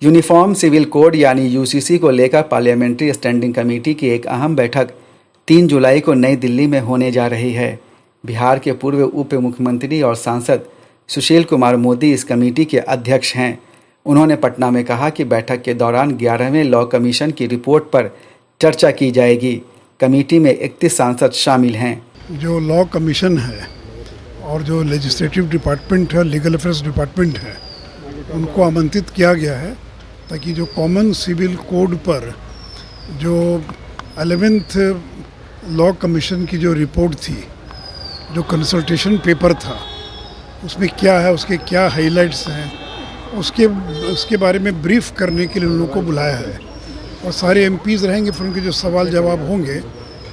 Uniform civil code यानी UCC को लेकर पार्लियामेंट्री स्टैंडिंग कमेटी की एक अहम बैठक 3 जुलाई को नई दिल्ली में होने जा रही है। बिहार के पूर्व उप मुख्यमंत्री और सांसद सुशील कुमार मोदी इस कमेटी के अध्यक्ष हैं। उन्होंने पटना में कहा कि बैठक के दौरान 11वें लॉ कमीशन की रिपोर्ट पर चर्चा की जाएगी। कमेटी में 31 सांसद शामिल हैं। जो लॉ कमीशन है और जो लेजिस्लेटिव डिपार्टमेंट है, लीगल अफेयर्स डिपार्टमेंट है, उनको आमंत्रित किया गया है ताकि जो कॉमन सिविल कोड पर जो 11th लॉ कमीशन की जो रिपोर्ट थी, जो कंसल्टेशन पेपर था, उसमें क्या है, उसके क्या हाइलाइट्स हैं, उसके बारे में ब्रीफ करने के लिए उन लोगों को बुलाया है। और सारे एमपीज़ रहेंगे, फिर उनके जो सवाल जवाब होंगे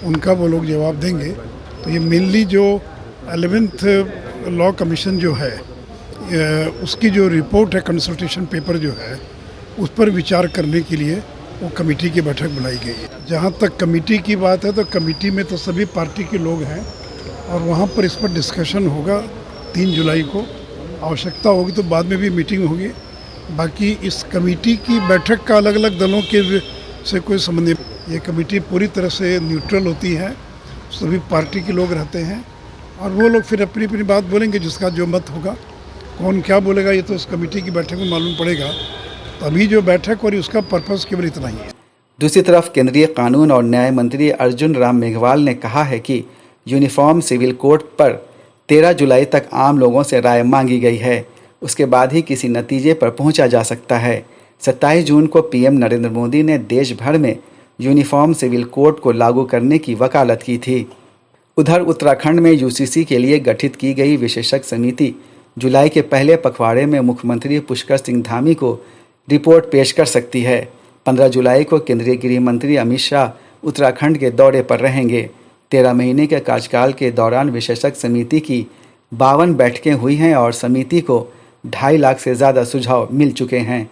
उनका वो लोग जवाब देंगे। तो ये मेनली जो 11th लॉ कमीशन जो है, उसकी जो रिपोर्ट है, कंसल्टेशन पेपर जो है, उस पर विचार करने के लिए वो कमेटी की बैठक बुलाई गई है। जहाँ तक कमेटी की बात है तो कमेटी में तो सभी पार्टी के लोग हैं और वहाँ पर इस पर डिस्कशन होगा। 3 जुलाई को आवश्यकता होगी तो बाद में भी मीटिंग होगी। बाकी इस कमेटी की बैठक का अलग अलग दलों के से कोई संबंध नहीं। ये कमेटी पूरी तरह से न्यूट्रल होती है, सभी पार्टी के लोग रहते हैं और वो लोग फिर अपनी अपनी बात बोलेंगे। जिसका जो मत होगा, कौन क्या बोलेगा, ये तो उस कमेटी की बैठक में मालूम पड़ेगा। तो अभी जो बैठक हो रही उसका पर्पस केवल इतना ही है। दूसरी तरफ केंद्रीय कानून और न्याय मंत्री अर्जुन राम मेघवाल ने कहा है कि यूनिफॉर्म सिविल कोड पर 13 जुलाई तक आम लोगों से राय मांगी गई है। उसके बाद ही किसी नतीजे पर पहुंचा जा सकता है। 27 जून को पीएम नरेंद्र मोदी ने देश भर में यूनिफॉर्म सिविल कोड को लागू करने की वकालत की थी। उधर उत्तराखंड में यूसीसी के लिए गठित की गई विशेषज्ञ समिति जुलाई के पहले पखवाड़े में मुख्यमंत्री पुष्कर सिंह धामी को रिपोर्ट पेश कर सकती है। 15 जुलाई को केंद्रीय गृह मंत्री अमित शाह उत्तराखंड के दौरे पर रहेंगे। 13 महीने के कार्यकाल के दौरान विशेषज्ञ समिति की 52 बैठकें हुई हैं और समिति को 2.5 लाख से ज़्यादा सुझाव मिल चुके हैं।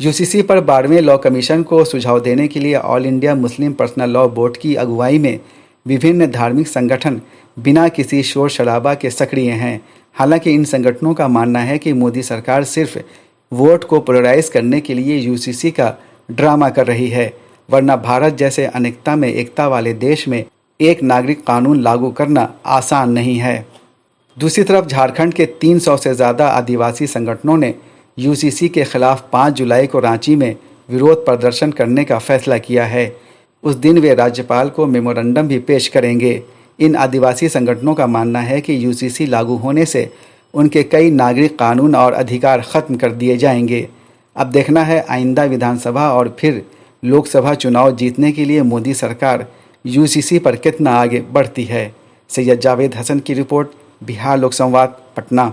यूसीसी पर 12वें लॉ कमीशन को सुझाव देने के लिए all India Muslim personal law board की अगुवाई में विभिन्न धार्मिक संगठन बिना किसी शोर शराबा के सक्रिय हैं। हालांकि इन संगठनों का मानना है कि मोदी सरकार सिर्फ वोट को पोलराइज करने के लिए यूसीसी का ड्रामा कर रही है, वरना भारत जैसे अनेकता में एकता वाले देश में एक नागरिक कानून लागू करना आसान नहीं है। दूसरी तरफ झारखंड के 300 से ज़्यादा आदिवासी संगठनों ने यूसीसी के खिलाफ 5 जुलाई को रांची में विरोध प्रदर्शन करने का फैसला किया है। उस दिन वे राज्यपाल को मेमोरेंडम भी पेश करेंगे। इन आदिवासी संगठनों का मानना है कि यूसीसी लागू होने से उनके कई नागरिक कानून और अधिकार खत्म कर दिए जाएंगे। अब देखना है आइंदा विधानसभा और फिर लोकसभा चुनाव जीतने के लिए मोदी सरकार यूसीसी पर कितना आगे बढ़ती है। सैयद जावेद हसन की रिपोर्ट, बिहार लोक संवाद, पटना।